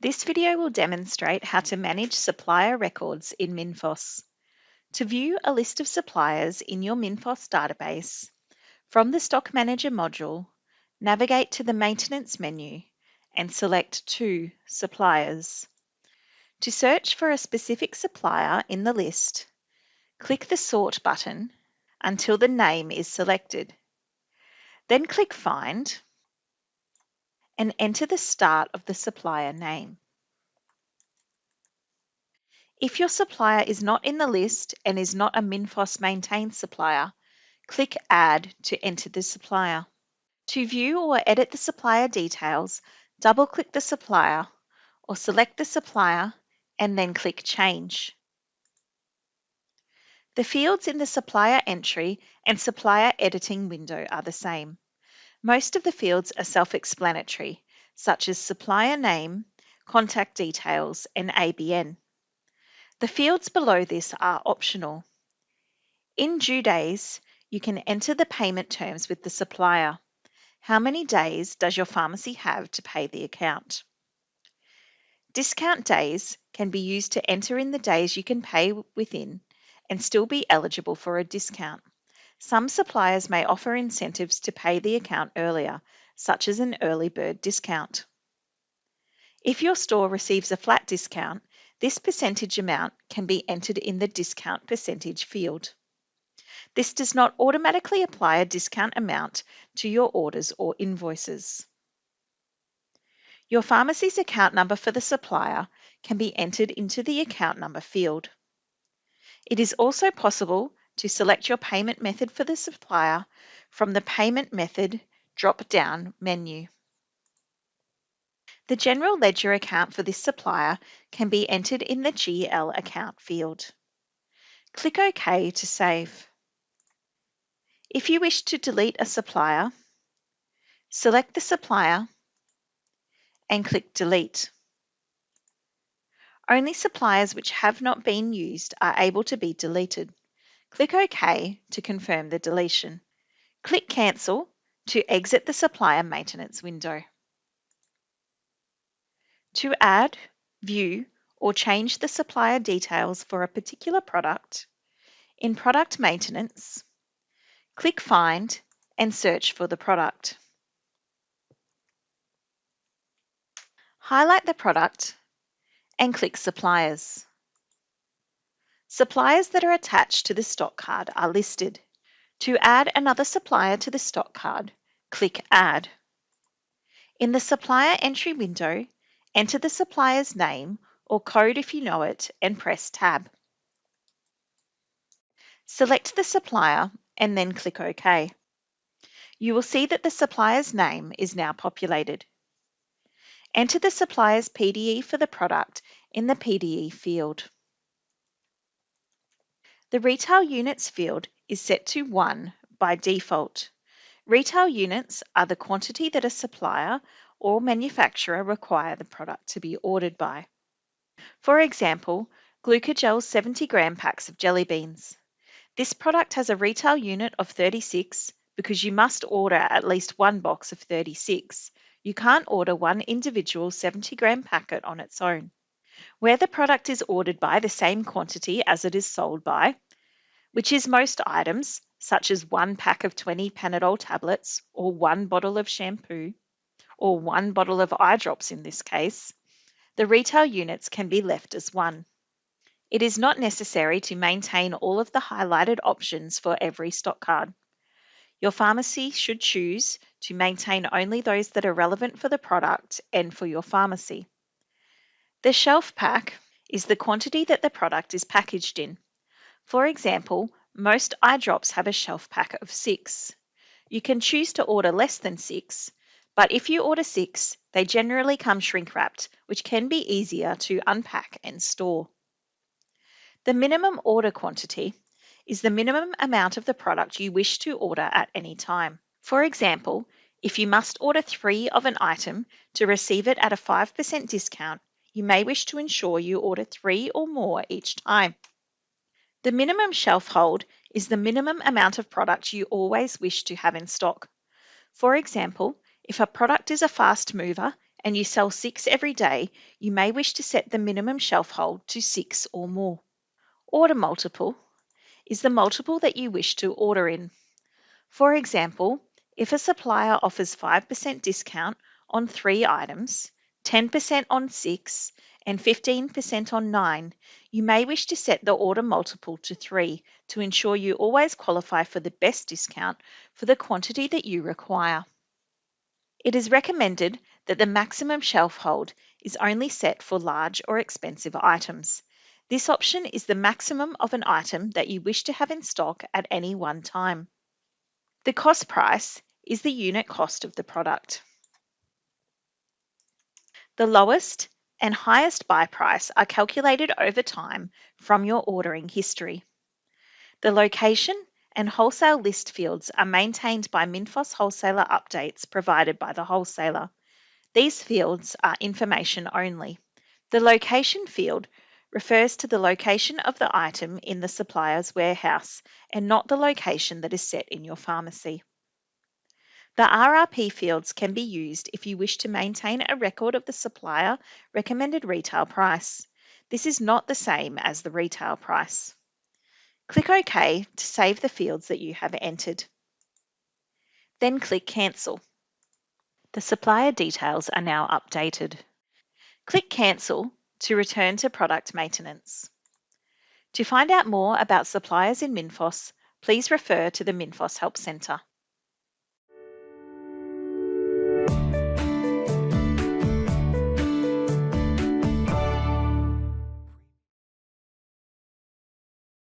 This video will demonstrate how to manage supplier records in Minfos. To view a list of suppliers in your Minfos database, from the Stock Manager module, navigate to the Maintenance menu and select To Suppliers. To search for a specific supplier in the list, click the Sort button until the name is selected. Then click Find and enter the start of the supplier name. If your supplier is not in the list and is not a Minfos maintained supplier, click Add to enter the supplier. To view or edit the supplier details, double-click the supplier or select the supplier and then click Change. The fields in the Supplier Entry and Supplier Editing window are the same. Most of the fields are self-explanatory, such as supplier name, contact details, and ABN. The fields below this are optional. In due days, you can enter the payment terms with the supplier. How many days does your pharmacy have to pay the account? Discount days can be used to enter in the days you can pay within and still be eligible for a discount. Some suppliers may offer incentives to pay the account earlier, such as an early bird discount. If your store receives a flat discount, this percentage amount can be entered in the discount percentage field. This does not automatically apply a discount amount to your orders or invoices. Your pharmacy's account number for the supplier can be entered into the account number field. It is also possible to select your payment method for the supplier from the Payment Method drop-down menu. The general ledger account for this supplier can be entered in the GL account field. Click OK to save. If you wish to delete a supplier, select the supplier and click Delete. Only suppliers which have not been used are able to be deleted. Click OK to confirm the deletion. Click Cancel to exit the supplier maintenance window. To add, view, or change the supplier details for a particular product, in Product Maintenance, click Find and search for the product. Highlight the product and click Suppliers. Suppliers that are attached to the stock card are listed. To add another supplier to the stock card, click Add. In the Supplier Entry window, enter the supplier's name or code if you know it and press Tab. Select the supplier and then click OK. You will see that the supplier's name is now populated. Enter the supplier's PDE for the product in the PDE field. The Retail Units field is set to 1 by default. Retail units are the quantity that a supplier or manufacturer require the product to be ordered by. For example, Glucogel's 70-gram packs of jelly beans. This product has a retail unit of 36 because you must order at least one box of 36. You can't order one individual 70-gram packet on its own. Where the product is ordered by the same quantity as it is sold by, which is most items, such as one pack of 20 Panadol tablets or one bottle of shampoo, or one bottle of eye drops in this case, the retail units can be left as 1. It is not necessary to maintain all of the highlighted options for every stock card. Your pharmacy should choose to maintain only those that are relevant for the product and for your pharmacy. The shelf pack is the quantity that the product is packaged in. For example, most eye drops have a shelf pack of 6. You can choose to order less than 6, but if you order 6, they generally come shrink-wrapped, which can be easier to unpack and store. The minimum order quantity is the minimum amount of the product you wish to order at any time. For example, if you must order 3 of an item to receive it at a 5% discount, you may wish to ensure you order 3 or more each time. The minimum shelf hold is the minimum amount of product you always wish to have in stock. For example, if a product is a fast mover and you sell 6 every day, you may wish to set the minimum shelf hold to 6 or more. Order multiple is the multiple that you wish to order in. For example, if a supplier offers 5% discount on 3 items, 10% on 6, and 15% on 9, you may wish to set the order multiple to 3 to ensure you always qualify for the best discount for the quantity that you require. It is recommended that the maximum shelf hold is only set for large or expensive items. This option is the maximum of an item that you wish to have in stock at any one time. The cost price is the unit cost of the product. The lowest and highest buy price are calculated over time from your ordering history. The location and wholesale list fields are maintained by Minfos wholesaler updates provided by the wholesaler. These fields are information only. The location field refers to the location of the item in the supplier's warehouse and not the location that is set in your pharmacy. The RRP fields can be used if you wish to maintain a record of the supplier recommended retail price. This is not the same as the retail price. Click OK to save the fields that you have entered. Then click Cancel. The supplier details are now updated. Click Cancel to return to product maintenance. To find out more about suppliers in Minfos, please refer to the Minfos Help Centre.